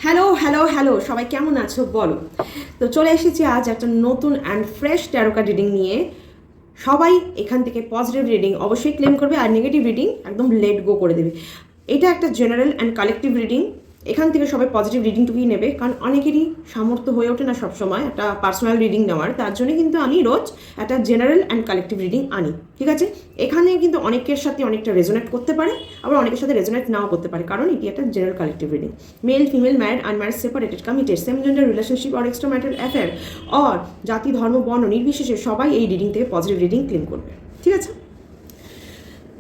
Hello hello hello, সবাই কেমন আছো বলো। তো চলে এসেছি আজ একটা নতুন and fresh taro card reading নিয়ে। সবাই এখান থেকে পজিটিভ রিডিং অবশ্যই ক্লেম করবে আর নেগেটিভ রিডিং একদম লেট গো করে দেবে। এটা একটা জেনারেল অ্যান্ড কালেকটিভ রিডিং। এখান থেকে সবাই পজিটিভ রিডিংটুকুই নেবে, কারণ অনেকেরই সামর্থ্য হয়ে ওঠে না সবসময় একটা পার্সোনাল রিডিং নেওয়ার। তার জন্য কিন্তু আমি রোজ একটা জেনারেল অ্যান্ড কালেকটিভ রিডিং আনি, ঠিক আছে। এখানে কিন্তু অনেকের সাথে অনেকটা রেজোনেট করতে পারে, আবার অনেকের সাথে রেজোনেট নাও করতে পারে, কারণ এটি একটা general collective reading. Male female, married unmarried, separated committed, same gender relationship or extra marital affair or জাতি ধর্ম বর্ণ নির্বিশেষে সবাই এই রিডিং থেকে পজিটিভ রিডিং ক্লেম করবে, ঠিক আছে।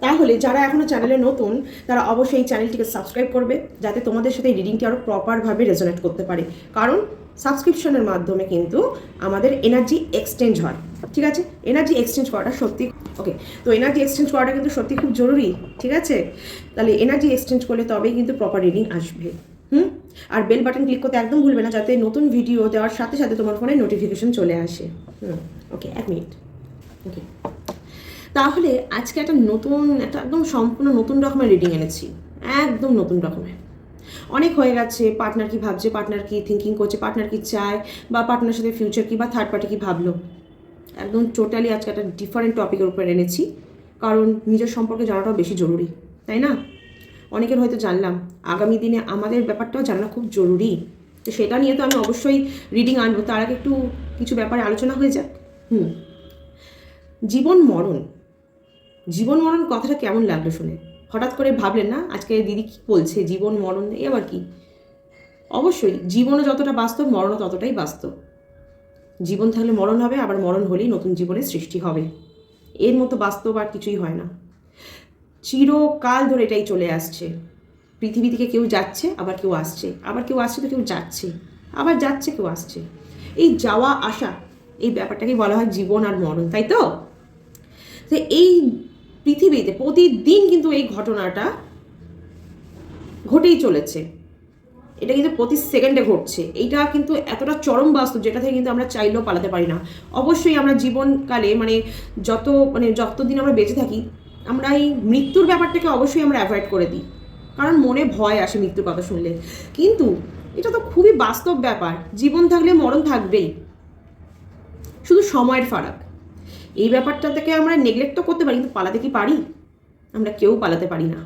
তাহলে যারা এখনও চ্যানেলে নতুন তারা অবশ্যই এই চ্যানেলটিকে সাবস্ক্রাইব করবে, যাতে তোমাদের সাথে এই রিডিংটি আরও প্রপারভাবে রেজোনেট করতে পারে। কারণ সাবস্ক্রিপশনের মাধ্যমে কিন্তু আমাদের এনার্জি এক্সচেঞ্জ হয়, ঠিক আছে। এনার্জি এক্সচেঞ্জ করাটা সত্যি ওকে, তো এনার্জি এক্সচেঞ্জ করাটা কিন্তু সত্যি খুব জরুরি, ঠিক আছে। তাহলে এনার্জি এক্সচেঞ্জ করলে তবেই কিন্তু প্রপার রিডিং আসবে। আর বেল বাটন ক্লিক করতে একদম ভুলবে না, যাতে নতুন ভিডিও দেওয়ার সাথে সাথে তোমার ফোনে নোটিফিকেশন চলে আসে। ওকে, 1 মিনিট। ওকে, তাহলে আজকে একটা একদম সম্পূর্ণ নতুন রকমের রিডিং এনেছি, একদম নতুন রকমের। অনেক হয়ে গেছে পার্টনার কি ভাবছে, পার্টনার কি থিঙ্কিং করছে, পার্টনার কি চায়, বা পার্টনার সাথে ফিউচার কি, বা থার্ড পার্টি কি ভাবলো। একদম টোটালি আজকে একটা ডিফারেন্ট টপিকের উপর এনেছি, কারণ নিজের সম্পর্কে জানাটাও বেশি জরুরি, তাই না। অনেকের হয়তো জানলাম, আগামী দিনে আমাদের ব্যাপারটাও জানা খুব জরুরি। তো সেটা নিয়ে তো আমি অবশ্যই রিডিং আনবো, তার আগে একটু কিছু ব্যাপারে আলোচনা হয়ে যাক। জীবন মরণ, জীবন মরণ কথাটা কেমন লাগলো শুনে? হঠাৎ করে ভাবলেন না আজকে দিদি কি বলছে জীবন মরণ, এ আবার কি? অবশ্যই জীবনও যতটা বাস্তব, মরণও ততটাই বাস্তব। জীবন থাকলে মরণ হবে, আবার মরণ হলেই নতুন জীবনের সৃষ্টি হবে। এর মতো বাস্তব আর কিছুই হয় না। চিরকাল ধরে এটাই চলে আসছে। পৃথিবী থেকে কেউ যাচ্ছে, আবার কেউ আসছে, আবার কেউ আসছে তো কেউ যাচ্ছে, আবার যাচ্ছে কেউ আসছে। এই যাওয়া আসা, এই ব্যাপারটাকে বলা হয় জীবন আর মরণ, তাই তো। এই পৃথিবীতে প্রতিদিন কিন্তু এই ঘটনাটা ঘটেই চলেছে। এটা কিন্তু প্রতি সেকেন্ডে ঘটছে। এইটা কিন্তু এতটা চরম বাস্তব, যেটা থেকে কিন্তু আমরা চাইলেও পালাতে পারি না। অবশ্যই আমরা জীবনকালে যতদিন আমরা বেঁচে থাকি, আমরা এই মৃত্যুর ব্যাপারটাকে অবশ্যই আমরা অ্যাভয়েড করে দিই, কারণ মনে ভয় আসে মৃত্যুর কথা শুনলে। কিন্তু এটা তো খুবই বাস্তব ব্যাপার, জীবন থাকলে মরণ থাকবেই, শুধু সময়ের ফারাক। এই ব্যাপারটা থেকে আমরা নেগলেক্ট তো করতে পারি, কিন্তু পালাতে কি পারি? আমরা কেউ পালাতে পারি না।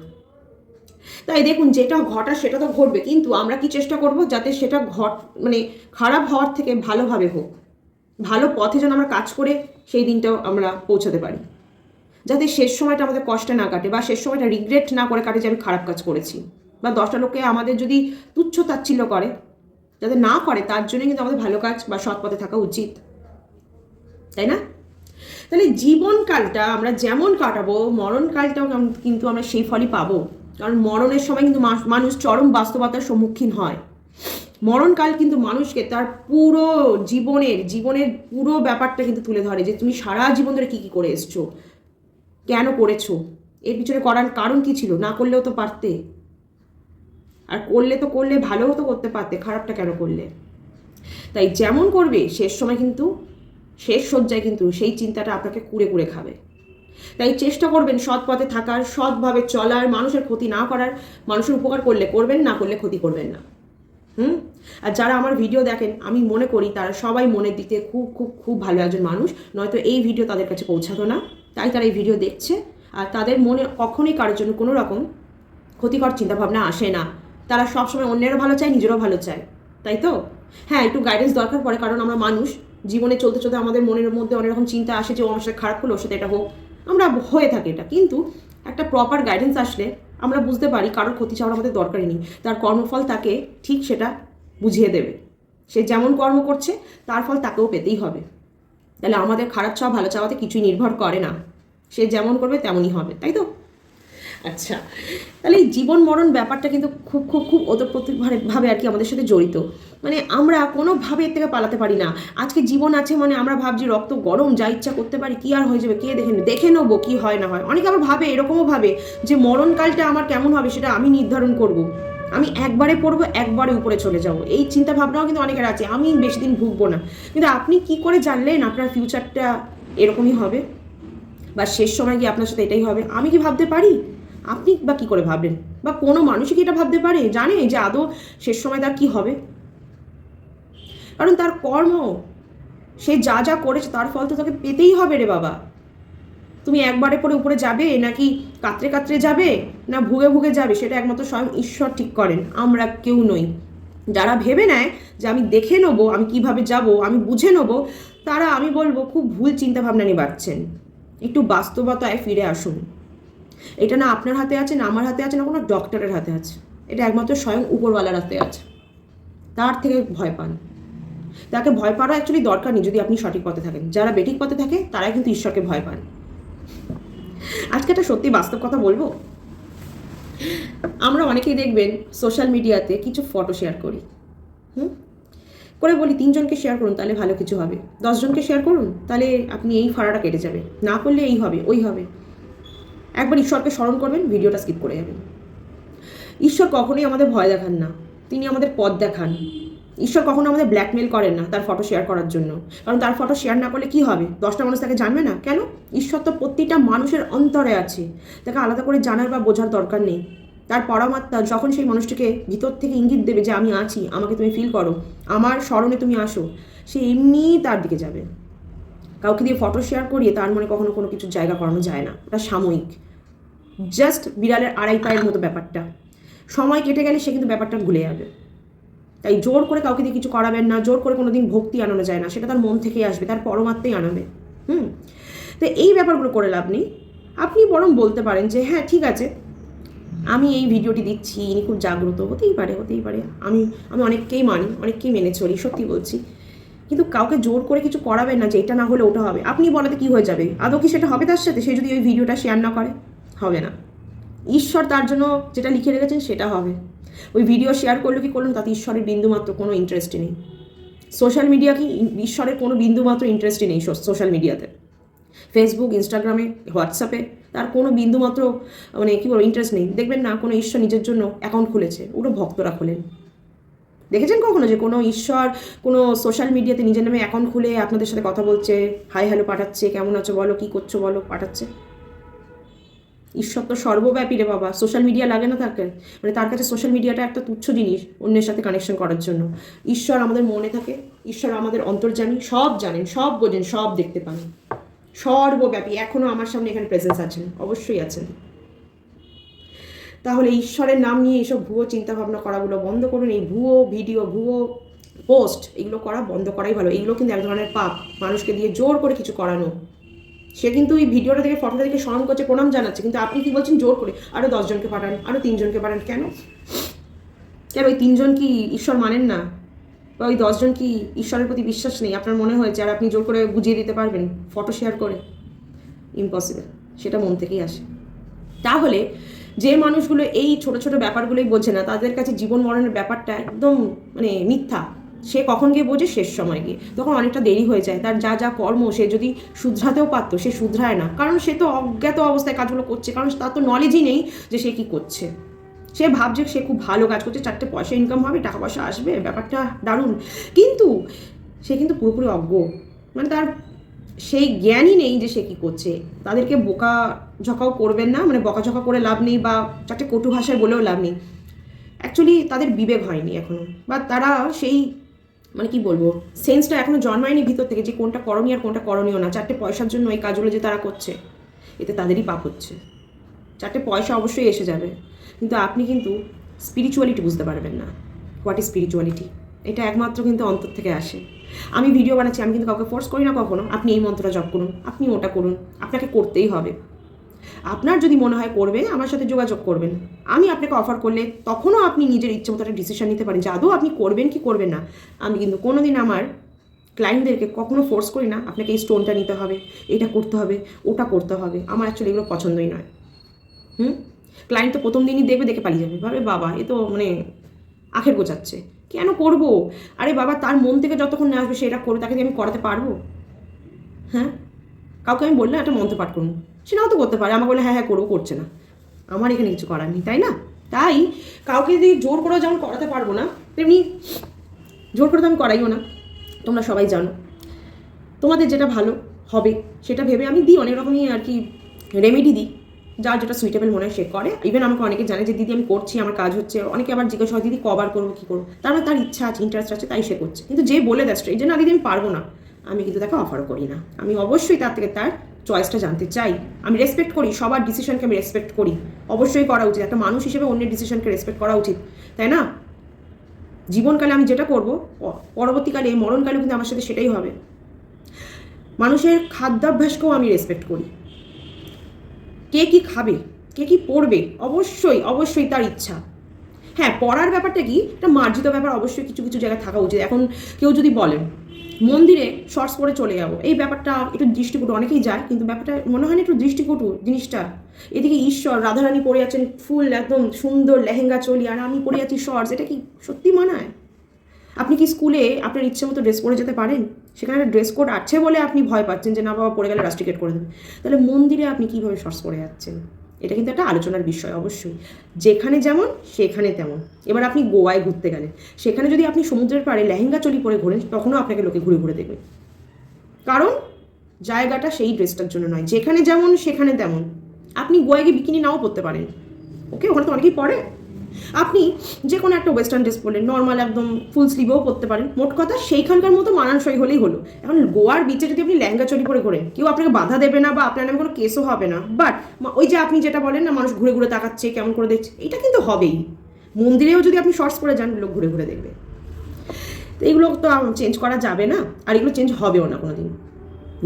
তাই দেখুন, যেটা ঘটা সেটা তো ঘটবে, কিন্তু আমরা কি চেষ্টা করব যাতে সেটা খারাপ হওয়ার থেকে ভালোভাবে হোক, ভালো পথে যেন আমরা কাজ করে সেই দিনটাও আমরা পৌঁছাতে পারি, যাতে শেষ সময়টা আমাদের কষ্টে না কাটে, বা শেষ সময়টা রিগ্রেট না করে কাটে যে আমি খারাপ কাজ করেছি, বা 10টা লোকে আমাদের যদি তুচ্ছ তাচ্ছিল্য করে, যাতে না করে, তার জন্য কিন্তু আমাদের ভালো কাজ বা সৎ পথে থাকা উচিত, তাই না। তাহলে জীবনকালটা আমরা যেমন কাটাবো, মরণকালটাও কিন্তু আমরা সেই ফলই পাবো। কারণ মরণের সময় কিন্তু মানুষ চরম বাস্তবতার সম্মুখীন হয়। মরণকাল কিন্তু মানুষকে তার পুরো জীবনের পুরো ব্যাপারটা কিন্তু তুলে ধরে, যে তুমি সারা জীবন ধরে কী কী করে এসছো, কেন করেছো, এর পিছনে করার কারণ কী ছিল, না করলেও তো পারতে, আর করলে ভালোও তো করতে পারতে, খারাপটা কেন করলে। তাই যেমন করবে শেষ সময় কিন্তু, শেষ শয্যায় কিন্তু সেই চিন্তাটা আপনাকে কুড়ে কুড়ে খাবে। তাই চেষ্টা করবেন সৎ পথে থাকার, সৎভাবে চলার, মানুষের ক্ষতি না করার। মানুষের উপকার করলে করবেন, না করলে ক্ষতি করবেন না। আর যারা আমার ভিডিও দেখেন, আমি মনে করি তারা সবাই মনের দিক থেকে খুব খুব খুব ভালো একজন মানুষ, নয়তো এই ভিডিও তাদের কাছে পৌঁছাতো না। তাই তারা এই ভিডিও দেখছে, আর তাদের মনে কখনোই কারোর জন্য কোনো রকম ক্ষতিকর চিন্তাভাবনা আসে না। তারা সবসময় অন্যেরও ভালো চায়, নিজেরও ভালো চায়, তাই তো। হ্যাঁ, একটু গাইডেন্স দরকার পড়ে, কারণ আমরা মানুষ, জীবনে চলতে চলতে আমাদের মনের মধ্যে অনেক রকম চিন্তা আসে, যে ও আমার সাথে খারাপ করলো, ওর সাথে এটা হোক, আমরা হয়ে থাকে এটা। কিন্তু একটা প্রপার গাইডেন্স আসলে আমরা বুঝতে পারি কারোর ক্ষতি চাওয়ার আমাদের দরকারই নেই। তার কর্মফল তাকে ঠিক সেটা বুঝিয়ে দেবে। সে যেমন কর্ম করছে তার ফল তাকেও পেতেই হবে। তাহলে আমাদের খারাপ চাওয়া ভালো চাওয়াতে কিছুই নির্ভর করে না, সে যেমন করবে তেমনই হবে, তাই তো। আচ্ছা, তাহলে এই জীবন মরণ ব্যাপারটা কিন্তু খুব খুব খুব ওতপ্রোতভাবে আর কি আমাদের সাথে জড়িত। আমরা কোনোভাবে এর থেকে পালাতে পারি না। আজকে জীবন আছে আমরা ভাবছি রক্ত গরম, যা ইচ্ছা করতে পারি, কি আর হয়ে যাবে, কে দেখে নেবো কি হয় না হয়। অনেকে আবার এরকমও ভাবে যে মরণকালটা আমার কেমন হবে সেটা আমি নির্ধারণ করব, আমি একবারে পড়বো, একবারে উপরে চলে যাব। এই চিন্তা ভাবনাও কিন্তু অনেকের আছে, আমি বেশি দিন ভুগবো না। কিন্তু আপনি কি করে জানলেন আপনার ফিউচারটা এরকমই হবে, বা শেষ সময় গিয়ে আপনার সাথে এটাই হবে? আমি কি ভাবতে পারি? আপনি বা কী করে ভাবলেন? বা কোনো মানুষই কি এটা ভাবতে পারে, জানে যে আদৌ শেষ সময় তার কী হবে? কারণ তার কর্ম, সে যা যা করেছে তার ফল তো তাকে পেতেই হবে রে বাবা। তুমি একবারে পরে উপরে যাবে, নাকি কাতরে কাতরে যাবে, না ভুগে ভুগে যাবে, সেটা একমাত্র স্বয়ং ঈশ্বর ঠিক করেন, আমরা কেউ নই। যারা ভেবে নেয় যে আমি দেখে নেবো, আমি কিভাবে যাব, আমি বুঝে নেবো, তারা আমি বলবো খুব ভুল চিন্তাভাবনা নিয়ে বাড়ছেন। একটু বাস্তবতায় ফিরে আসুন। এটা না আপনার হাতে আছে, না আমার হাতে আছে, না কোনো ডক্টরের হাতে আছে, এটা একমাত্র স্বয়ং উপরওয়ালার হাতে আছে। তার থেকে ভয় পান। তাকে ভয় পাওয়া অ্যাকচুয়ালি দরকার নেই যদি আপনি সঠিক পথে থাকেন। যারা বেঠিক পথে থাকে তারাই কিন্তু ঈশ্বরকে ভয় পান। আজকে একটা সত্যি বাস্তব কথা বলবো। আমরা অনেকেই দেখবেন সোশ্যাল মিডিয়াতে কিছু ফটো শেয়ার করি, করে বলি 3 জনকে শেয়ার করুন তাহলে ভালো কিছু হবে, 10 জনকে শেয়ার করুন তাহলে আপনি এই ফাড়াটা কেটে যাবে, না করলে এই হবে ওই হবে। একবার ঈশ্বরকে স্মরণ করবেন, ভিডিওটা স্কিপ করে যাবেন। ঈশ্বর কখনোই আমাদের ভয় দেখান না, তিনি আমাদের পথ দেখান। ঈশ্বর কখনো আমাদের ব্ল্যাকমেল করেন না তার ফটো শেয়ার করার জন্য, কারণ তার ফটো শেয়ার না করলে কি হবে? 10টা মানুষ তাকে জানবে না কেন? ঈশ্বর তো প্রতিটা মানুষের অন্তরে আছে, তাকে আলাদা করে জানার বা বোঝার দরকার নেই। তার পরমাত্মা যখন সেই মানুষটিকে ভিতর থেকে ইঙ্গিত দেবে যে আমি আছি, আমাকে তুমি ফিল করো, আমার স্মরণে তুমি আসো, সে এমনিই তার দিকে যাবে। কাউকে দিয়ে ফটো শেয়ার করিয়ে তার মনে কখনো কোনো কিছুর জায়গা করানো যায় না, ওটা সাময়িক, জাস্ট বিড়ালের 2.5 পায়ের মতো ব্যাপারটা। সময় কেটে গেলে সে কিন্তু ব্যাপারটা ভুলে যাবে। তাই জোর করে কাউকে দিয়ে কিছু করাবেন না, জোর করে কোনোদিন ভক্তি আনানো যায় না, সেটা তার মন থেকেই আসবে, তার পরমাত্মাই আনাবে। তো এই ব্যাপারগুলো করে লাভ নেই। আপনি বরং বলতে পারেন যে হ্যাঁ ঠিক আছে, আমি এই ভিডিওটি দিচ্ছি, ইনি খুব জাগ্রত, হতেই পারে। আমি অনেককেই মানি, অনেককেই মেনে চলি, সত্যি বলছি। কিন্তু কাউকে জোর করে কিছু করাবেন না যে এটা না হলে ওটা হবে। আপনি বলাতে কি হয়ে যাবে? আদৌ কি সেটা হবে তার সাথে? সে যদি ওই ভিডিওটা শেয়ার না করে, হবে না। ঈশ্বর তার জন্য যেটা লিখে রেখেছেন সেটা হবে। ওই ভিডিও শেয়ার করলো কি করলো তাতে ঈশ্বরের বিন্দুমাত্র কোনো ইন্টারেস্টই নেই। সোশ্যাল মিডিয়া কি ঈশ্বরের কোনো বিন্দুমাত্র ইন্টারেস্টই নেই সোশ্যাল মিডিয়াতে। ফেসবুক, ইনস্টাগ্রামে, হোয়াটসঅ্যাপে তার কোনো বিন্দুমাত্র মানে কী বলবো ইন্টারেস্ট নেই। দেখবেন না কোনো ঈশ্বর নিজের জন্য অ্যাকাউন্ট খুলেছে, ওগুলো ভক্তরা খোলেন। দেখেছেন কখনো যে কোনো ঈশ্বর কোনো সোশ্যাল মিডিয়াতে নিজের নামে অ্যাকাউন্ট খুলে আপনাদের সাথে কথা বলছে, হাই হ্যালো পাঠাচ্ছে, কেমন আছো বলো, কী করছো বলো, পাঠাচ্ছে? ঈশ্বর তো সর্বব্যাপী রে বাবা, সোশ্যাল মিডিয়া লাগে না তাকে? মানে তার কাছে সোশ্যাল মিডিয়াটা একটা তুচ্ছ জিনিস অন্যের সাথে কানেকশন করার জন্য। ঈশ্বর আমাদের মনে থাকে, ঈশ্বর আমাদের অন্তর্জামী, সব জানেন, সব বোঝেন, সব দেখতে পান, সর্বব্যাপী। এখনও আমার সামনে এখানে প্রেজেন্স আছেন, অবশ্যই আছেন। তাহলে ঈশ্বরের নাম নিয়ে এইসব ভুয়ো চিন্তাভাবনা করাগুলো বন্ধ করুন। এই ভুয়ো ভিডিও, ভুয়ো পোস্ট, এগুলো করা বন্ধ করাই ভালো। এগুলো কিন্তু এক ধরনের পাপ, মানুষকে দিয়ে জোর করে কিছু করানো। সে কিন্তু ওই ভিডিওটা থেকে, ফটোটা থেকে স্মরণ করছে, প্রণাম জানাচ্ছে, কিন্তু আপনি কি বলছেন? জোর করে আরও 10 জনকে পাঠান, আরও 3 জনকে পাঠান। কেন? ওই 3 জন কি ঈশ্বর মানেন না? বা ওই 10 জন কি ঈশ্বরের প্রতি বিশ্বাস নেই আপনার মনে হয়েছে, আর আপনি জোর করে বুঝিয়ে দিতে পারবেন ফটো শেয়ার করে? ইম্পসিবল, সেটা মন থেকেই আসে। তাহলে যে মানুষগুলো এই ছোট ছোট ব্যাপারগুলোই বোঝে না, তাদের কাছে জীবন মরণের ব্যাপারটা একদম মানে মিথ্যা। সে কখন গিয়ে বোঝে? শেষ সময় গিয়ে, তখন অনেকটা দেরি হয়ে যায়। তার যা যা কর্ম সে যদি শুধরাতেও পারতো, সে শুধরায় না, কারণ সে তো অজ্ঞাত অবস্থায় কাজগুলো করছে, কারণ তার তো নলেজই নেই যে সে কী করছে। সে ভাবছে সে খুব ভালো কাজ করছে, 4টে পয়সা ইনকাম হবে, টাকা পয়সা আসবে, ব্যাপারটা দারুণ, কিন্তু সে কিন্তু পুরোপুরি অজ্ঞ। মানে তার সেই জ্ঞানই নেই যে সে কী করছে। তাদেরকে বোকা ঝকাও করবেন না, মানে বকাঝকা করে লাভ নেই, বা 4টে কটু ভাষায় বলেও লাভ নেই। অ্যাকচুয়ালি তাদের বিবেক হয়নি এখনও, বা তারা সেই মানে কি বলবো সেন্সটা এখনও জন্মায়নি ভিতর থেকে যে কোনটা করণীয় আর কোনটা করণীয় না। 4টে পয়সার জন্য এই কাজগুলো যে তারা করছে, এতে তাদেরই পাপ হচ্ছে। 4টে পয়সা অবশ্যই এসে যাবে, কিন্তু আপনি কিন্তু স্পিরিচুয়ালিটি বুঝতে পারবেন না। What is spirituality? এটা একমাত্র কিন্তু অন্তর থেকে আসে। আমি ভিডিও বানাচ্ছি, আমি কিন্তু কাউকে ফোর্স করি না কখনো আপনি এই মন্ত্রটা জপ করুন, আপনি ওটা করুন, আপনাকে করতেই হবে। আপনার যদি মনে হয় করবে, আমার সাথে যোগাযোগ করবেন। আমি আপনাকে অফার করলে তখনও আপনি নিজের ইচ্ছে মতো একটা ডিসিশন নিতে পারেন যে আদৌ আপনি করবেন কি করবেন না। আমি কিন্তু কোনোদিন আমার ক্লায়েন্টদেরকে কখনো ফোর্স করি না আপনাকে এই স্টোনটা নিতে হবে, এটা করতে হবে, ওটা করতে হবে। আমার অ্যাকচুয়ালি এগুলো পছন্দই নয়। ক্লায়েন্ট তো প্রথম দিনই দেখবে, দেখে পালিয়ে যাবে, ভাবে বাবা এ তো মানে আখের গোছাচ্ছে, কেন করবো? আরে বাবা, তার মন থেকে যতক্ষণ না আসবে সেটা করবে, তাকে আমি করাতে পারবো? হ্যাঁ, কাউকে আমি বললাম একটা মন্ত্র পাঠ করুন, সে নাও তো করতে পারে, আমাকে বলে হ্যাঁ হ্যাঁ করবো, করছে না, আমার এখানে কিছু করার নেই, তাই না? তাই কাউকে যদি জোর করেও যেমন করাতে পারবো না, তেমনি জোর করে তো আমি করাইও না। তোমরা সবাই জানো তোমাদের যেটা ভালো হবে সেটা ভেবে আমি দিই, অনেক রকমই আর কি রেমেডি দিই। যার যেটা সুইটেবল মনে হয় সে করে। ইভেন আমাকে অনেকে জানে যে দিদি আমি করছি, আমার কাজ হচ্ছে, অনেকে আবার জিজ্ঞাসা হয় দিদি কবার করবো কী করবো, তার মানে তার ইচ্ছা আছে, ইন্টারেস্ট আছে, তাই সে করছে। কিন্তু যে বলে দেয় এই যে না দিদি আমি পারবো না, আমি কিন্তু তাকে অফার করি না। আমি অবশ্যই তার থেকে তার চয়েসটা জানতে চাই। আমি রেসপেক্ট করি, সবার ডিসিশনকে আমি রেসপেক্ট করি, অবশ্যই করা উচিত। একটা মানুষ হিসেবে অন্যের ডিসিশনকে রেসপেক্ট করা উচিত, তাই না? জীবনকালে আমি যেটা করব, পরবর্তীকালে মরণকালেও কিন্তু আমার সাথে সেটাই হবে। মানুষের খাদ্যাভ্যাসকেও আমি রেসপেক্ট করি। কে কি খাবে, কে কি পড়বে, অবশ্যই অবশ্যই তার ইচ্ছা। হ্যাঁ, পড়ার ব্যাপারটা কি একটা মার্জিত ব্যাপার, অবশ্যই কিছু কিছু জায়গায় থাকা উচিত। এখন কেউ যদি বলেন মন্দিরে শর্টস পরে চলে যাবো, এই ব্যাপারটা একটু দৃষ্টিকটু, অনেকেই যায়, কিন্তু ব্যাপারটা মনে হয় না একটু দৃষ্টিকটু জিনিসটা? এদিকে ঈশ্বর রাধারানী পরে আছেন ফুল একদম সুন্দর লেহেঙ্গা চলি, আর আমি পরে আছি শর্টস, এটা কি সত্যি মানায়? আপনি কি স্কুলে আপনার ইচ্ছে মতো ড্রেস পরে যেতে পারেন? সেখানে একটা ড্রেস কোড আছে বলে আপনি ভয় পাচ্ছেন যে না বাবা পরে গেলে রাস্টিকেট করে দেবে। তাহলে মন্দিরে আপনি কীভাবে শর্টস পরে যাচ্ছেন? এটা কিন্তু একটা আলোচনার বিষয়। অবশ্যই যেখানে যেমন সেখানে তেমন। এবার আপনি গোয়ায় ঘুরতে গেলেন, সেখানে যদি আপনি সমুদ্রের পাড়ে লেহেঙ্গা চলি পরে ঘোরেন, তখনও আপনাকে লোকে ঘুরে ঘুরে দেখবে, কারণ জায়গাটা সেই ড্রেসটার জন্য নয়। যেখানে যেমন সেখানে তেমন। আপনি গোয়ায় গিয়ে বিকিনি নাও পরতে পারেন, ওকে, ওখানে তো অনেকেই পরে। আপনি যে কোনো একটা ওয়েস্টার্ন ড্রেস পরলেন, নর্মাল একদম ফুল স্লিভেও পরতে পারেন। মোট কথা সেইখানকার মতো মানানসই হলেই হলো। এখন গোয়ার বিচে যদি আপনি লেহেঙ্গা চলি পরে ঘোরেন, কেউ আপনাকে বাধা দেবে না বা আপনার নামে কোনো কেসও হবে না। বাট ওই যে আপনি যেটা বলেন না, মানুষ ঘুরে ঘুরে তাকাচ্ছে, কেমন করে দেখছে, এটা কিন্তু হবেই। মন্দিরেও যদি আপনি শর্টস পরে যান, লোক ঘুরে ঘুরে দেখবে। তো এগুলো তো চেঞ্জ করা যাবে না, আর এগুলো চেঞ্জ হবেও না কোনোদিন।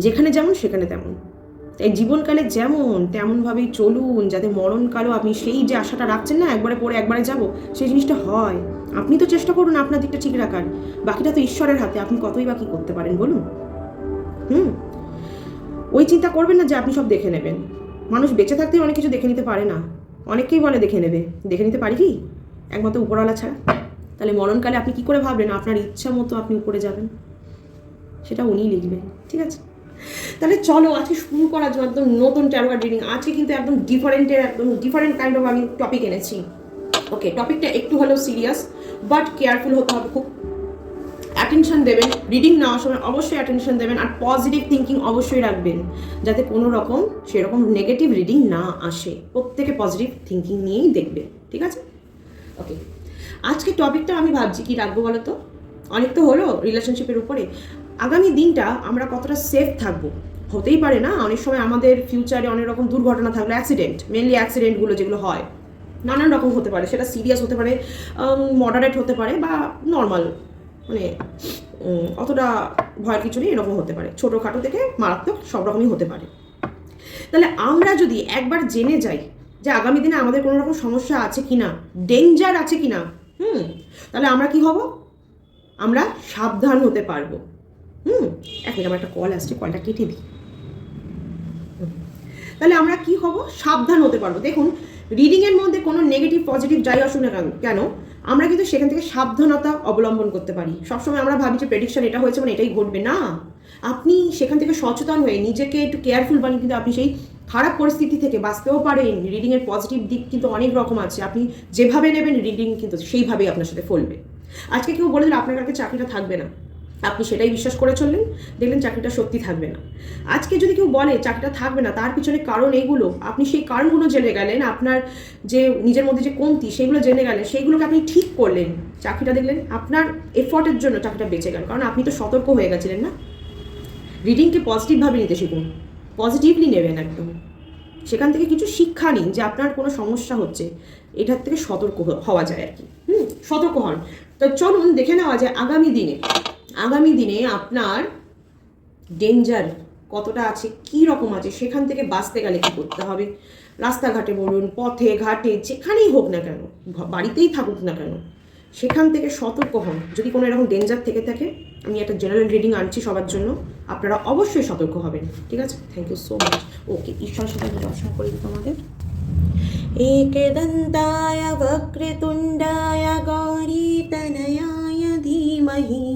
যেখানে যেমন সেখানে তেমন। তাই জীবনকালে যেমন তেমনভাবেই চলুন, যাতে মরণকালেও আপনি সেই যে আশাটা রাখছেন না একবারে পরে একবারে যাব, সেই জিনিসটা হয়। আপনি তো চেষ্টা করুন আপনার দিকটা ঠিক রাখার, বাকিটা তো ঈশ্বরের হাতে। আপনি কতই বা কী করতে পারেন বলুন? ওই চিন্তা করবেন না যে আপনি সব দেখে নেবেন। মানুষ বেঁচে থাকতেই অনেক কিছু দেখে নিতে পারে না। অনেকেই বলে দেখে নেবে, দেখে নিতে পারি কি একমাত্র উপরওয়ালা ছাড়া? তাহলে মরণকালে আপনি কি করে ভাবলেন আপনার ইচ্ছা মতো আপনি উপরে যাবেন? সেটা উনিই লিখবেন, ঠিক আছে? তাহলে চলো আজকে শুরু করার জন্য একদম নতুন ট্যারো কার্ড রিডিং। আজকে কিন্তু একদম ডিফারেন্ট কাইন্ড অফ আমি টপিক এনেছি। ওকে, টপিকটা একটু হলেও সিরিয়াস, বাট কেয়ারফুল হতে হবে, খুব অ্যাটেনশন দেবেন। রিডিং নেওয়ার সময় অবশ্যই অ্যাটেনশন দেবেন, আর পজিটিভ থিঙ্কিং অবশ্যই রাখবেন, যাতে কোনো রকম সেরকম নেগেটিভ রিডিং না আসে। প্রত্যেকে পজিটিভ থিঙ্কিং নিয়েই দেখবে, ঠিক আছে? ওকে, আজকে টপিকটা আমি ভাবছি কি রাখবো বলো তো? অনেক তো হলো রিলেশনশিপের উপরে। আগামী দিনটা আমরা কতটা সেফ থাকবো? হতেই পারে না অনেক সময় আমাদের ফিউচারে অনেক রকম দুর্ঘটনা থাকলে, অ্যাক্সিডেন্ট, মেনলি অ্যাক্সিডেন্টগুলো যেগুলো হয় নানান রকম হতে পারে। সেটা সিরিয়াস হতে পারে, মডারেট হতে পারে, বা নর্মাল, মানে অতটা ভয়ের কিছু নেই, এরকম হতে পারে। ছোটোখাটো থেকে মারাত্মক সব রকমই হতে পারে। তাহলে আমরা যদি একবার জেনে যাই যে আগামী দিনে আমাদের কোনো রকম সমস্যা আছে কিনা, ডেঞ্জার আছে কিনা, তাহলে আমরা কি হব? আমরা সাবধান হতে পারবো। এক মিনিট, আমার একটা কল আসছে, কলটা কেটে দিই। তাহলে আমরা কি হব? সাবধান হতে পারবো। দেখুন, রিডিংয়ের মধ্যে কোনো নেগেটিভ পজিটিভ যাই আসুক না কেন, আমরা কিন্তু সেখান থেকে সাবধানতা অবলম্বন করতে পারি। সবসময় আমরা ভাবি যে প্রেডিকশন এটা হয়েছে মানে এটাই ঘটবে, না। আপনি সেখান থেকে সচেতন হয়ে নিজেকে একটু কেয়ারফুল বানিয়ে কিন্তু আপনি সেই খারাপ পরিস্থিতি থেকে বাঁচতেও পারেন। রিডিংয়ের পজিটিভ দিক কিন্তু অনেক রকম আছে, আপনি যেভাবে নেবেন রিডিং কিন্তু সেইভাবেই আপনার সাথে ফলবে। আজকে কেউ বলে দিল আপনার কাছে চাকরিটা থাকবে না, আপনি সেটাই বিশ্বাস করে চললেন, দেখলেন চাকরিটা সত্যি থাকবে না। আজকে যদি কেউ বলে চাকরিটা থাকবে না, তার পিছনে কারণ এইগুলো, আপনি সেই কারণগুলো জেনে গেলেন, আপনার যে নিজের মধ্যে যে কমতি সেগুলো জেনে গেলেন, সেইগুলোকে আপনি ঠিক করলেন, চাকরিটা দেখলেন আপনার এফর্টের জন্য চাকরিটা বেঁচে গেল, কারণ আপনি তো সতর্ক হয়ে গেছিলেন না। রিডিংকে পজিটিভভাবে নিতে শিখুন, পজিটিভলি নেবেন একদম। সেখান থেকে কিছু শিক্ষা নিন যে আপনার কোনো সমস্যা হচ্ছে, এটার থেকে সতর্ক হওয়া যায় আর কি। সতর্ক হন। তো চলুন দেখে নেওয়া যায় আগামী দিনে আপনার ডেঞ্জার কতটা আছে, কী রকম আছে, সেখান থেকে বাঁচতে গেলে কী করতে হবে। রাস্তাঘাটে বলুন, পথে ঘাটে, যেখানেই হোক না কেন, বাড়িতেই থাকুক না কেন, সেখান থেকে সতর্ক হন। যদি কোনো এরকম ডেঞ্জার থেকে থাকে, আমি একটা জেনারেল রিডিং আনছি সবার জন্য, আপনারা অবশ্যই সতর্ক হবেন, ঠিক আছে? Thank you so much. Okay, ঈশ্বরের সাথে আমি দর্শন করি তোমাদের। एकदन्ताय वक्रतुण्डाय गौरीतनयाय धीमहि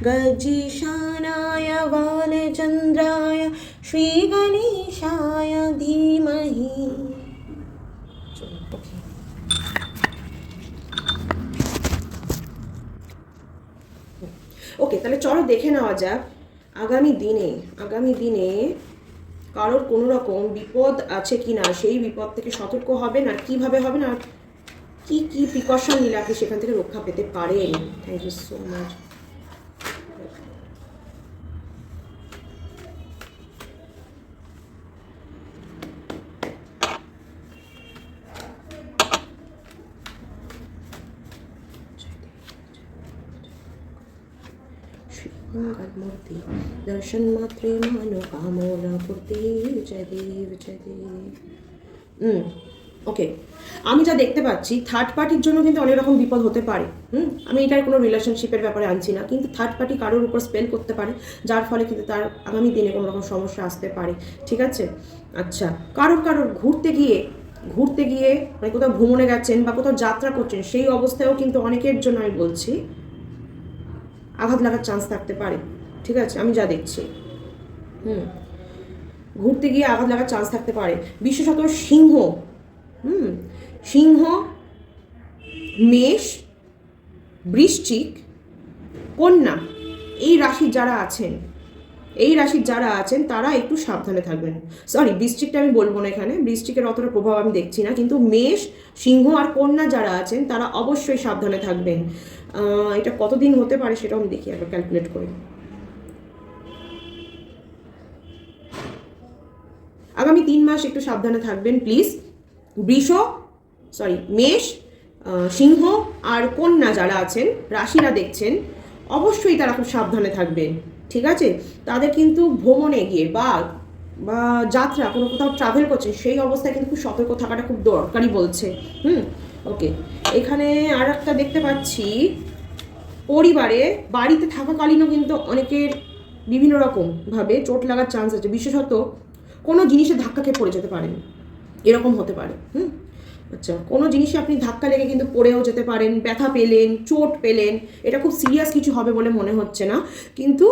गज्जीशानाय बालचन्द्राय श्रीगणेशाय धीमहि। ওকে, তাহলে চলো দেখে নেওয়া যাক আগামী দিনে কারোর কোনো রকম বিপদ আছে কি না, সেই বিপদ থেকে সতর্ক হবেন, আর কীভাবে হবেন, আর কি কি প্রিকশন নিলে আপনি সেখান থেকে রক্ষা পেতে পারেন। Thank you so much. মূর্তি দর্শন মাত্রে মানো কামনা করতে, জয় দেব জয় দেব। ওকে, আমি যা দেখতে পাচ্ছি থার্ড পার্টির জন্য কিন্তু অনেক রকম বিপদ হতে পারে। আমি এটার কোনো রিলেশনশিপের ব্যাপারে আনছি না, কিন্তু থার্ড পার্টি কারোর উপর স্পেল করতে পারে, যার ফলে কিন্তু তার আগামী দিনে কোনো রকম সমস্যা আসতে পারে। ঠিক আছে, আচ্ছা, কারোর ঘুরতে গিয়ে মানে কোথাও ভ্রমণে গেছেন বা কোথাও যাত্রা করছেন, সেই অবস্থায়ও কিন্তু অনেকের জন্য আমি বলছি আঘাত লাগার চান্স থাকতে পারে। ঠিক আছে, আমি যা দেখছি ঘুরতে গিয়ে আঘাত লাগার চান্স থাকতে পারে। বিশেষত সিংহ, মেষ, বৃশ্চিক, কন্যা, এই রাশির যারা আছেন তারা একটু সাবধানে থাকবেন। সরি, বৃশ্চিকটা আমি বলবো না, এখানে বৃশ্চিকের অতটা প্রভাব আমি দেখছি না, কিন্তু মেষ, সিংহ আর কন্যা যারা আছেন তারা অবশ্যই সাবধানে থাকবেন। এটা কতদিন হতে পারে সেটাও আমি দেখি, একবার ক্যালকুলেট করি। আগামী 3 মাস একটু সাবধানে থাকবেন প্লিজ। মেষ, সিংহ আর কন্যা যারা আছেন, রাশিরা দেখছেন, অবশ্যই তারা খুব সাবধানে থাকবেন। ঠিক আছে, তাদের কিন্তু ভ্রমণে গিয়ে বা যাত্রা কোথাও ট্রাভেল করছে, সেই অবস্থায় কিন্তু খুব সতর্ক থাকাটা খুব দরকারি বলছে। ওকে, এখানে আর একটা দেখতে পাচ্ছি, বাড়িতে থাকাকালীনও কিন্তু অনেকের বিভিন্ন রকমভাবে চোট লাগার চান্স আছে। বিশেষত কোনো জিনিসে ধাক্কা খেয়ে পড়ে যেতে পারেন, এরকম হতে পারে। আচ্ছা, কোনো জিনিসে আপনি ধাক্কা লেগে কিন্তু পড়েও যেতে পারেন, ব্যথা পেলেন, চোট পেলেন, এটা খুব সিরিয়াস কিছু হবে বলে মনে হচ্ছে না, কিন্তু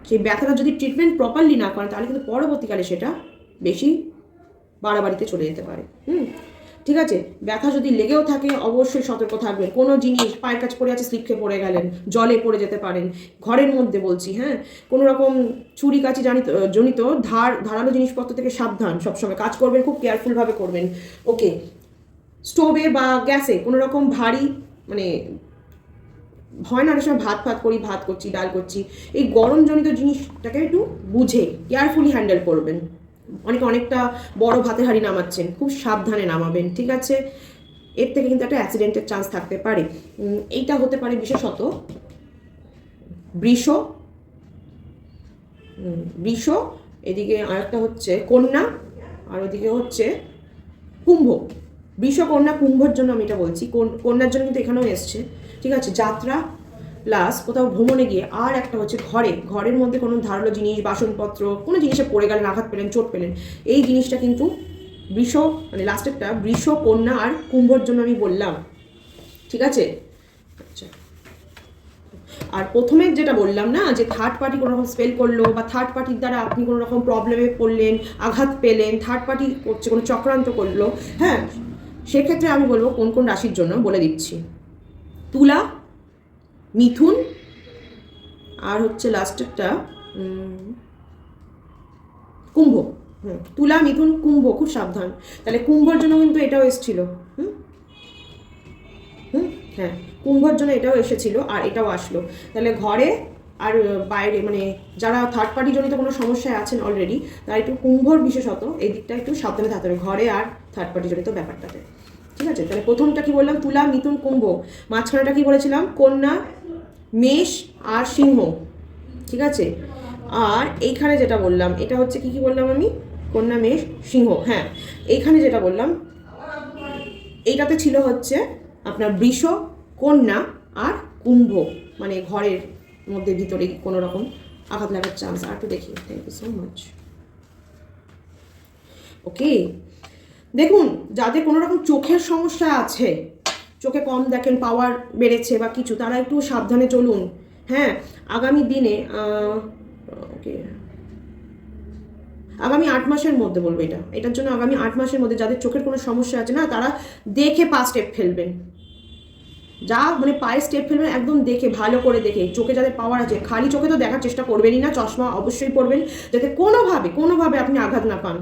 সেই ব্যথাটা যদি ট্রিটমেন্ট প্রপারলি না করেন তাহলে কিন্তু পরবর্তীকালে সেটা বেশি বাড়াবাড়িতে চলে যেতে পারে। ঠিক আছে, ব্যথা যদি লেগেও থাকে অবশ্যই সতর্ক থাকবেন। কোনো জিনিস পায়ের কাছে পড়ে আছে, স্লিপ খেয়ে পড়ে গেলেন, জলে পড়ে যেতে পারেন, ঘরের মধ্যে বলছি, কোনো রকম ছুরি কাঁচি জনিত ধারালো জিনিসপত্র থেকে সাবধান, সবসময় কাজ করবেন খুব কেয়ারফুলভাবে করবেন। ওকে, স্টোভে বা গ্যাসে কোনো রকম ভারী মানে হয় না, অনেক সময় ভাত করছি, ডাল করছি, এই গরমজনিত জিনিসটাকে একটু বুঝে কেয়ারফুলি হ্যান্ডেল করবেন। অনেকটা বড় ভাতের হাঁড়ি নামাচ্ছেন, খুব সাবধানে নামাবেন। ঠিক আছে, এর থেকে কিন্তু একটা অ্যাক্সিডেন্টের চান্স থাকতে পারে। এইটা হতে পারে বিশেষত বৃষ, এদিকে আরেকটা হচ্ছে কন্যা, আর ওদিকে হচ্ছে কুম্ভ। বৃষ, কন্যা, কুম্ভর জন্য আমি এটা বলছি, কন্যার জন্য কিন্তু এখানেও এসছে। ঠিক আছে, যাত্রা প্লাস কোথাও ভ্রমণে গিয়ে, আর একটা হচ্ছে ঘরের মধ্যে কোনো ধারালো জিনিস, বাসনপত্র, কোনো জিনিসে পড়ে গেলেন, আঘাত পেলেন, চোট পেলেন, এই জিনিসটা কিন্তু লাস্টেরটা বৃষ, কন্যা আর কুম্ভর জন্য আমি বললাম। ঠিক আছে, আচ্ছা, আর প্রথমে যেটা বললাম না, যে থার্ড পার্টি কোনো রকম স্পেল করলো বা থার্ড পার্টির দ্বারা আপনি কোনো রকম প্রবলেমে পড়লেন, আঘাত পেলেন, থার্ড পার্টি করছে, কোনো চক্রান্ত করলো, সেক্ষেত্রে আমি বলবো কোন কোন রাশির জন্য বলে দিচ্ছি। তুলা, মিথুন, আর হচ্ছে লাস্টেরটা কুম্ভ। তুলা, মিথুন, কুম্ভ, খুব সাবধান। তাহলে কুম্ভর জন্য কিন্তু এটাও এসেছিল। কুম্ভর জন্য এটাও এসেছিল আর এটাও আসলো। তাহলে ঘরে আর বাইরে মানে যারা থার্ড পার্টি জনিত কোনো সমস্যায় আছেন অলরেডি, তারা একটু কুম্ভর বিশেষত এই দিকটা একটু সাবধানে থাকতে হবে, ঘরে আর থার্ড পার্টি জনিত ব্যাপারটাতে। ঠিক আছে, তাহলে প্রথমটা কি বললাম, তুলা, মিথুন, কুম্ভ। মাঝখানেটা কি বলেছিলাম, কন্যা, মেষ আর সিংহ। ঠিক আছে, আর এইখানে যেটা বললাম এটা হচ্ছে কি বললাম আমি, কন্যা, মেষ, সিংহ। এইখানে যেটা বললাম এইটাতে ছিল হচ্ছে আপনার বৃষ, কন্যা আর কুম্ভ, মানে ঘরের মধ্যে ভিতরে কোনো রকম আঘাত লাগার চান্স। আর তো দেখি, থ্যাংক ইউ সো মাচ। ওকে, দেখুন, যাদের কোনো রকম চোখের সমস্যা আছে, চোখে কম দেখেন, পাওয়ার বেড়েছে বা কিছু, তারা একটু সাবধানে চলুন। আগামী দিনে ওকে, আগামী 8 মাসের মধ্যে বলবো এটার জন্য আগামী 8 মাসের মধ্যে যাদের চোখের কোনো সমস্যা আছে না, তারা দেখে 5 স্টেপ ফেলবেন। যা মানে পায়ে স্টেপ ফেলবেন একদম দেখে, ভালো করে দেখে, চোখে যাদের পাওয়ার আছে, খালি চোখে তো দেখার চেষ্টা করবেনই না, চশমা অবশ্যই পরবেন, যাতে কোনোভাবে আপনি আঘাত না পান।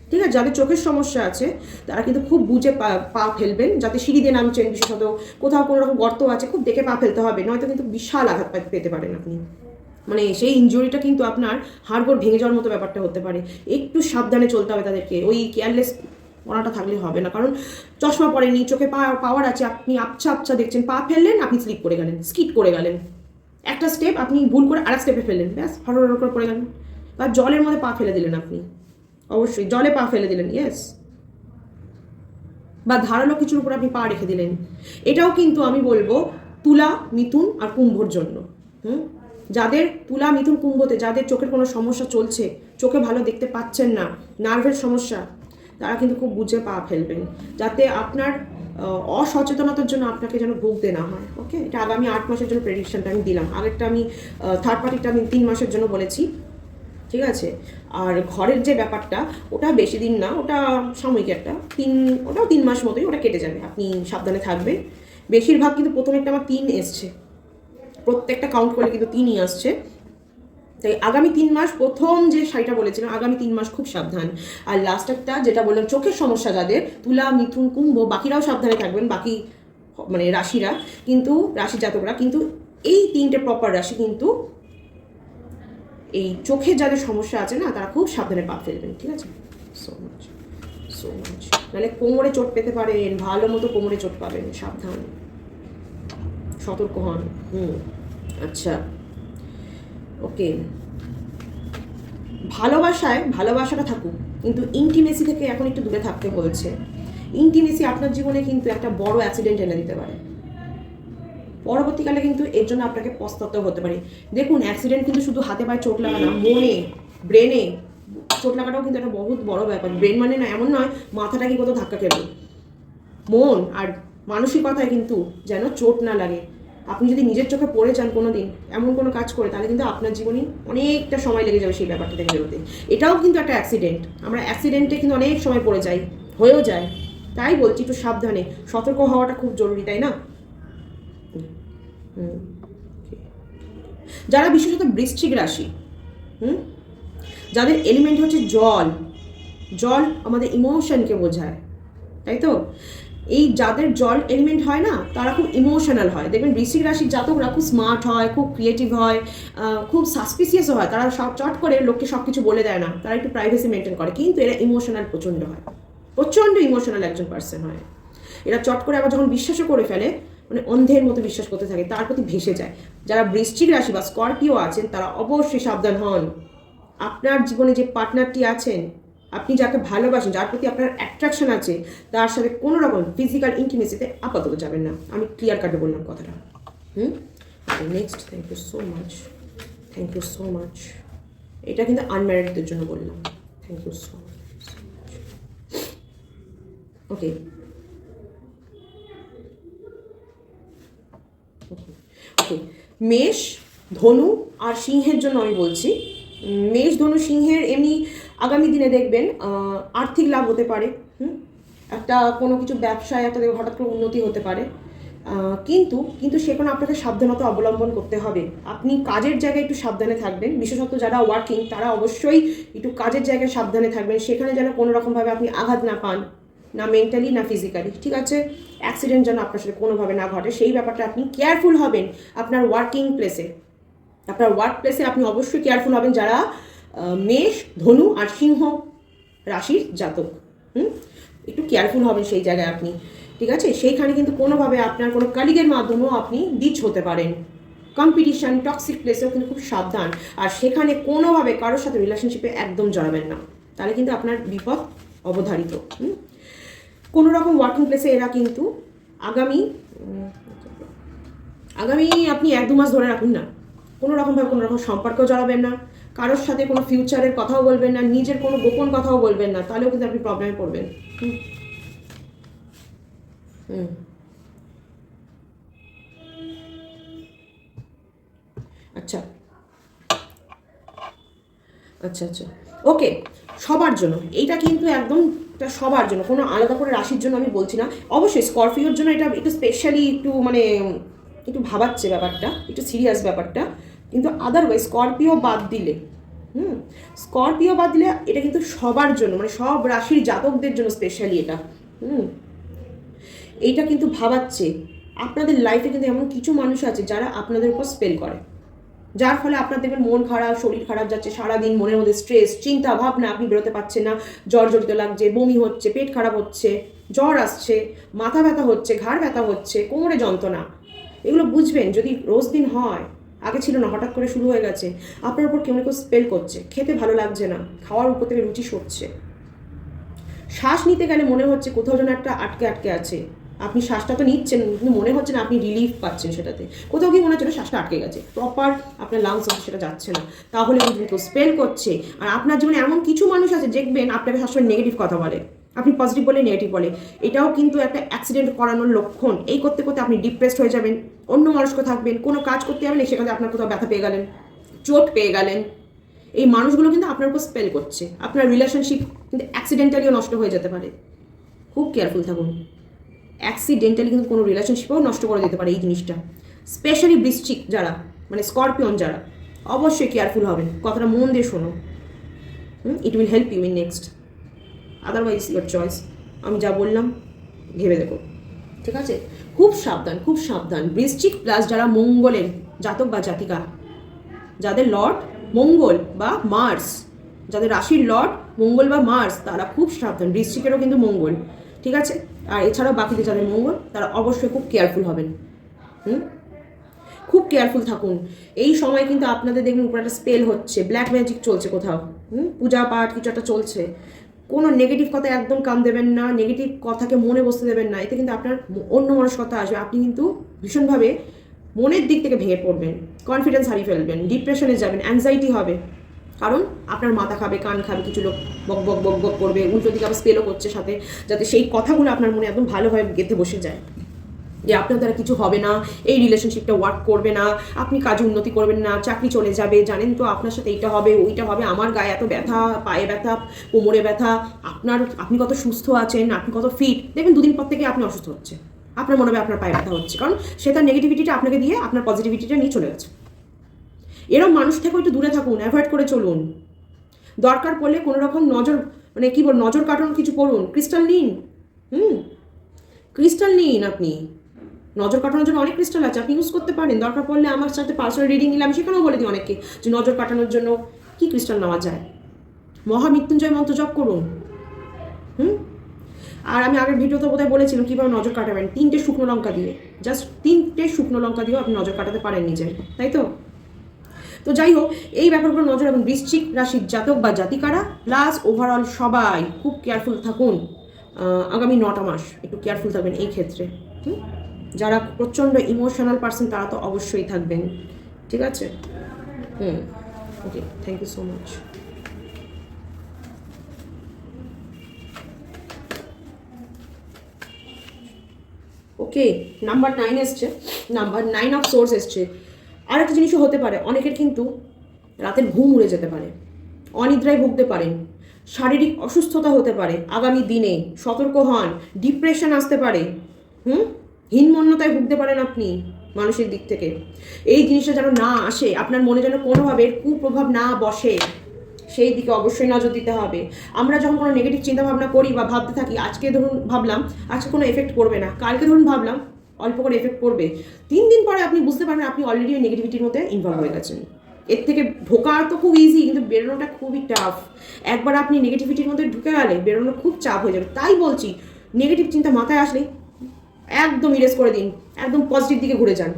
ঠিক আছে, যাদের চোখের সমস্যা আছে তারা কিন্তু খুব বুঝে পা ফেলবেন, যাতে সিঁড়ি দিয়ে নামছেন, বিশেষত কোথাও কোনো রকম গর্ত আছে, খুব দেখে পা ফেলতে হবে, নয়তো কিন্তু বিশাল আঘাত পেতে পারেন আপনি। মানে সেই ইনজুরিটা কিন্তু আপনার হাড়গোড় ভেঙে যাওয়ার মতো ব্যাপারটা হতে পারে। একটু সাবধানে চলতে হবে তাদেরকে, ওই কেয়ারলেস পড়াটা থাকলে হবে না। কারণ চশমা পড়েনি, চোখে পাওয়ার আছে, আপনি আবছা দেখছেন, পা ফেললেন, আপনি স্লিপ করে গেলেন, স্কিড করে গেলেন, একটা স্টেপ আপনি ভুল করে আরেক স্টেপে ফেললেন, ব্যাস হড় করে পড়ে গেলেন, বা জলের মধ্যে পা ফেলে দিলেন আপনি, অবশ্যই জলে পা ফেলে দিলেন, ইয়েস, বা ধারালো কিছুর উপর আপনি পা রেখে দিলেন। এটাও কিন্তু আমি বলবো তুলা, মিথুন আর কুম্ভর জন্য। যাদের তুলা, মিথুন, কুম্ভতে যাদের চোখের কোনো সমস্যা চলছে, চোখে ভালো দেখতে পাচ্ছেন না, নার্ভের সমস্যা, তারা কিন্তু খুব বুঝে পা ফেলবেন, যাতে আপনার অসচেতনতার জন্য আপনাকে যেন ভুগতে না হয়। ওকে, এটা আগামী 8 মাসের জন্য প্রেডিকশনটা আমি দিলাম। আগেরটা আমি থার্ড পার্টিটা আমি 3 মাসের জন্য বলেছি, ঠিক আছে। আর ঘরের যে ব্যাপারটা, ওটা বেশি দিন না, ওটা সাময়িক একটা ওটাও 3 মাস মতোই, ওটা কেটে যাবে, আপনি সাবধানে থাকবেন। বেশিরভাগ কিন্তু প্রথমেরটা আমার 3 এসছে, প্রত্যেকটা কাউন্ট করলে কিন্তু 3ই আসছে। তাই আগামী 3 মাস, প্রথম যে শাড়িটা বলেছিলাম আগামী 3 মাস খুব সাবধান। আর লাস্ট একটা যেটা বললাম চোখের সমস্যা যাদের, তুলা, মিথুন, কুম্ভ, বাকিরাও সাবধানে থাকবেন, বাকি মানে রাশিরা কিন্তু, রাশি জাতকরা কিন্তু, এই 3টে প্রপার রাশি কিন্তু এই চোখে যাদের সমস্যা আছে না, তারা খুব সাবধানে পা ফেলবেন, ঠিক আছে। সো মাচ নাহলে কোমরে চোট পেতে পারেন, ভালো মতো কোমরে চোট পাবেন, সাবধান, সতর্ক হন। আচ্ছা, ওকে। ভালোবাসাটা থাকুক, কিন্তু ইন্টিমেসি থেকে এখন একটু দূরে থাকতে বলছে। ইন্টিমেসি আপনার জীবনে কিন্তু একটা বড় অ্যাক্সিডেন্ট এনে দিতে পারে, পরবর্তীকালে কিন্তু এর জন্য আপনাকে পস্তাতে হতে পারে। দেখুন, অ্যাক্সিডেন্ট কিন্তু শুধু হাতে পায়ে চোট লাগা না, মনে, ব্রেনে চোট লাগাটাও কিন্তু একটা বহুত বড় ব্যাপার। ব্রেন মানে না এমন নয় মাথাটা কি কোথাও ধাক্কা খেলো, মন আর মানসিকতায় কিন্তু যেন চোট না লাগে। আপনি যদি নিজের চোখে পড়ে যান কোনো দিন এমন কোনো কাজ করে, তাহলে কিন্তু আপনার জীবনে অনেকটা সময় লেগে যাবে সেই ব্যাপারটা থেকে বেরোতে। এটাও কিন্তু একটা অ্যাক্সিডেন্ট, আমরা অ্যাক্সিডেন্টে কিন্তু অনেক সময় পড়ে যাই, হয়েও যায়। তাই বলছি একটু সাবধানে, সতর্ক হওয়াটা খুব জরুরি, তাই না? যারা বিশেষত বৃশ্চিক রাশি, যাদের এলিমেন্ট হচ্ছে জল আমাদের ইমোশনকে বোঝায়, তাই তো? এই যাদের জল এলিমেন্ট হয় না, তারা খুব ইমোশনাল হয়। দেখবেন বৃশ্চিক রাশির জাতকরা খুব স্মার্ট হয়, খুব ক্রিয়েটিভ হয়, খুব সাসপিসিয়াসও হয়। তারা সব চট করে লোককে সব কিছু বলে দেয় না, তারা একটু প্রাইভেসি মেনটেন করে, কিন্তু এরা ইমোশনাল প্রচণ্ড হয়, প্রচণ্ড ইমোশনাল একজন পার্সন হয়। এরা চট করে আবার যখন বিশ্বাসও করে ফেলে, মানে অন্ধের মতো বিশ্বাস করতে থাকে, তার প্রতি ভেসে যায়। যারা বৃশ্চিক রাশি বা স্করপিও আছেন, তারা অবশ্যই সাবধান হন। আপনার জীবনে যে পার্টনারটি আছেন, আপনি যাকে ভালোবাসেন, যার প্রতি আপনার অ্যাট্রাকশন আছে, তার সাথে কোনো রকম ফিজিক্যাল ইন্টিমেসিতে আপাতত যাবেন না। আমি ক্লিয়ার কাটে বললাম কথাটা। Next, thank you so much. এটা কিন্তু আনম্যারিডদের জন্য বললাম। Thank you so much. Okay, মেষ, ধনু আর সিংহের জন্য আমি বলছি। মেষ, ধনু, সিংহের এমনি আগামী দিনে দেখবেন আর্থিক লাভ হতে পারে, একটা কোনো কিছু ব্যবসায় একটা হঠাৎ করে উন্নতি হতে পারে, কিন্তু সেখানে আপনাকে সাবধানতা অবলম্বন করতে হবে। আপনি কাজের জায়গায় একটু সাবধানে থাকবেন, বিশেষত যারা ওয়ার্কিং তারা অবশ্যই একটু কাজের জায়গায় সাবধানে থাকবেন, সেখানে যেন কোনো রকমভাবে আপনি আঘাত না পান, না মেন্টালি না ফিজিক্যালি, ঠিক আছে? অ্যাক্সিডেন্ট যেন আপনার সাথে কোনোভাবে না ঘটে, সেই ব্যাপারটা আপনি কেয়ারফুল হবেন। আপনার ওয়ার্ক প্লেসে আপনি অবশ্যই কেয়ারফুল হবেন, যারা মেষ, ধনু আর সিংহ রাশির জাতক, একটু কেয়ারফুল হবেন সেই জায়গায় আপনি, ঠিক আছে? সেইখানে কিন্তু কোনোভাবে আপনার কোনো কালিগের মাধ্যমেও আপনি ডিচ হতে পারেন। কম্পিটিশন, টক্সিক প্লেসেও কিন্তু খুব সাবধান। আর সেখানে কোনোভাবে কারোর সাথে রিলেশনশিপে একদম জড়াবেন না, তাহলে কিন্তু আপনার বিপদ অবধারিত। কোনো রকম ওয়ার্কিং প্লেসে এরা কিন্তু আগামী আপনি 1-2 মাস ধরে রাখুন না, কোনো রকম সম্পর্কেও জড়াবেন না, কারোর সাথে কোনো ফিউচারের কথাও বলবেন না, নিজের কোনো গোপন কথাও বলবেন না, তাহলেও কিন্তু আপনি প্রবলেমে পড়বেন। আচ্ছা, ওকে, সবার জন্য এইটা কিন্তু একদম এটা সবার জন্য, কোনো আলাদা করে রাশির জন্য আমি বলছি না। অবশ্যই স্করপিওর জন্য এটা একটু স্পেশালি একটু মানে একটু ভাবাচ্ছে ব্যাপারটা, একটু সিরিয়াস ব্যাপারটা, কিন্তু আদারওয়াইজ স্করপিও বাদ দিলে স্করপিও বাদ দিলে এটা কিন্তু সবার জন্য, মানে সব রাশির জাতকদের জন্য স্পেশালি এটা এইটা কিন্তু ভাবাচ্ছে। আপনাদের লাইফে কিন্তু এমন কিছু মানুষ আছে যারা আপনাদের উপর স্পেল করে, যার ফলে আপনার দেখবেন মন খারাপ, শরীর খারাপ যাচ্ছে, সারাদিন মনের মধ্যে স্ট্রেস, চিন্তা ভাবনা, আপনি বেরোতে পারছেন না, জ্বর জড়িত লাগছে, বমি হচ্ছে, পেট খারাপ হচ্ছে, জ্বর আসছে, মাথা ব্যথা হচ্ছে, ঘাড় ব্যথা হচ্ছে, কোমরে যন্ত্রণা। এগুলো বুঝবেন যদি রোজ দিন হয়, আগে ছিল না, হঠাৎ করে শুরু হয়ে গেছে, আপনার উপর কেউ স্পেল করছে, খেতে ভালো লাগছে না, খাওয়ার উপর থেকে রুচি সরছে, শ্বাস নিতে গেলে মনে হচ্ছে কোথাও যেন একটা আটকে আটকে আছে, আপনি শ্বাসটা তো নিচ্ছেন কিন্তু মনে হচ্ছে না আপনি রিলিফ পাচ্ছেন সেটাতে, কোথাও কি মনে হচ্ছে শ্বাসটা আটকে গেছে, প্রপার আপনার লাংস অব্দি সেটা যাচ্ছে না, তাহলে কিন্তু স্পেল করছে। আর আপনার জীবনে এমন কিছু মানুষ আছে দেখবেন আপনাকে সবসময় নেগেটিভ কথা বলে, আপনি পজিটিভ বলে নেগেটিভ বলে, এটাও কিন্তু একটা অ্যাক্সিডেন্ট করানোর লক্ষণ। এই করতে করতে আপনি ডিপ্রেসড হয়ে যাবেন, অন্য মনস্ক থাকবেন, কোনো কাজ করতে যাবেন সেখানে আপনার কোথাও ব্যথা পেয়ে গেলেন, চোট পেয়ে গেলেন। এই মানুষগুলো কিন্তু আপনার উপর স্পেল করছে, আপনার রিলেশনশিপ কিন্তু অ্যাক্সিডেন্টালিও নষ্ট হয়ে যেতে পারে, খুব কেয়ারফুল থাকুন। অ্যাক্সিডেন্টালি কিন্তু কোনো রিলেশনশিপও নষ্ট করে দিতে পারে এই জিনিসটা। স্পেশালি বৃশ্চিক যারা, মানে স্করপিয়ন যারা, অবশ্যই কেয়ারফুল হবেন, কথাটা মন দিয়ে শোনো। It will help you in next, otherwise your choice. আমি যা বললাম ভেবে দেখো, ঠিক আছে? খুব সাবধান, খুব সাবধান। বৃশ্চিক প্লাস যারা মঙ্গলের জাতক বা জাতিকা, যাদের লর্ড মঙ্গল বা মার্স, যাদের রাশির লর্ড মঙ্গল বা মার্স, তারা খুব সাবধান। বৃশ্চিকেরও কিন্তু মঙ্গল, ঠিক আছে? আর এছাড়াও বাকিদের যাদের মঙ্গল, তারা অবশ্যই খুব কেয়ারফুল হবেন। খুব কেয়ারফুল থাকুন। এই সময় কিন্তু আপনাদের দেখবেন উপরে একটা স্পেল হচ্ছে, ব্ল্যাক ম্যাজিক চলছে কোথাও, পূজা পাঠ কিছু একটা চলছে। কোনো নেগেটিভ কথা একদম কান দেবেন না, নেগেটিভ কথাকে মনে বসতে দেবেন না, এতে কিন্তু আপনার অন্য মানুষ কথা আসবে, আপনি কিন্তু ভীষণভাবে মনের দিক থেকে ভেঙে পড়বেন, কনফিডেন্স হারিয়ে ফেলবেন, ডিপ্রেশনে যাবেন, অ্যাংজাইটি হবে, কারণ আপনার মাথা খাবে, কান খাবে, কিছু লোক বক বক বক বক করবে, উল্টো দিকে আবার স্পেলও করছে সাথে, যাতে সেই কথাগুলো আপনার মনে একদম ভালোভাবে গেঁথে বসে যায় যে আপনার দ্বারা কিছু হবে না, এই রিলেশনশিপটা ওয়ার্ক করবে না, আপনি কাজে উন্নতি করবেন না, চাকরি চলে যাবে, জানেন তো আপনার সাথে এইটা হবে ওইটা হবে, আমার গায়ে এত ব্যথা, পায়ে ব্যথা, কোমরে ব্যথা, আপনি কত সুস্থ আছেন, আপনি কত ফিট, দেখবেন দুদিন পর থেকে আপনি অসুস্থ হচ্ছে, আপনার মনে হবে আপনার পায়ে ব্যথা হচ্ছে, কারণ সে তার নেগেটিভিটিটা আপনাকে দিয়ে আপনার পজিটিভিটিটা নিয়ে চলে গেছে। এরকম মানুষ থেকে একটু দূরে থাকুন, অ্যাভয়েড করে চলুন। দরকার পড়লে কোনো রকম নজর মানে কি বল নজর কাটানোর কিছু করুন, ক্রিস্টাল নিন, ক্রিস্টাল নিন। আপনি নজর কাটানোর জন্য অনেক ক্রিস্টাল আছে, আপনি ইউজ করতে পারেন। দরকার পড়লে আমার সাথে পার্সোনাল রিডিং নিলে আমি সেখানেও বলে দিই অনেককে যে নজর কাটানোর জন্য কি ক্রিস্টাল নেওয়া যায়। মহামৃত্যুঞ্জয় মন্ত্র জপ করুন। আর আমি আগের ভিডিওতে বোধহয় বলেছিলাম কীভাবে নজর কাটাবেন, 3টে শুকনো লঙ্কা দিয়ে, জাস্ট 3টে শুকনো লঙ্কা দিয়েও আপনি নজর কাটাতে পারেন নিজের, তাই তো? তো যাই হোক, এই ব্যাপারগুলো নজর রাখুন। বৃশ্চিক রাশির জাতক বা জাতিকারা প্লাস ওভারঅল সবাই খুব কেয়ারফুল থাকুন। আগামী 9টা মাস একটু কেয়ারফুল থাকবেন এই ক্ষেত্রে। যারা প্রচণ্ড ইমোশনাল পার্সন তারা তো অবশ্যই থাকবেন, ঠিক আছে? Okay, thank you so much. Okay, number 9 এসছে, নাম্বার 9 অফ সোর্স এসছে। আর একটা জিনিসও হতে পারে, অনেকের কিন্তু রাতের ঘুম উড়ে যেতে পারে, অনিদ্রায় ভুগতে পারেন, শারীরিক অসুস্থতা হতে পারে, আগামী দিনে সতর্ক হন, ডিপ্রেশন আসতে পারে, হীনমন্যতায় ভুগতে পারেন আপনি মানসিক দিক থেকে। এই জিনিসটা যেন না আসে, আপনার মনে যেন কোনোভাবে কুপ্রভাব না বসে, সেই দিকে অবশ্যই নজর দিতে হবে। আমরা যখন কোনো নেগেটিভ চিন্তাভাবনা করি বা ভাবতে থাকি, আজকে ধরুন ভাবলাম আজকে কোনো এফেক্ট করবে না, কালকে ধরুন ভাবলাম অল্প করে এফেক্ট করবে, 3 দিন পরে আপনি বুঝতে পারবেন আপনি অলরেডি ওই নেগেটিভিটির মধ্যে ইনভলভ হয়ে গেছেন। এর থেকে ঢোকা তো খুব ইজি, কিন্তু বেরোনোটা খুবই টাফ। একবার আপনি নেগেটিভিটির মধ্যে ঢুকে গেলে বেরোনো খুব চাপ হয়ে যাবে। তাই বলছি, নেগেটিভ চিন্তা মাথায় আসলে একদম ইরেজ করে দিন, একদম পজিটিভ দিকে ঘুরে যান।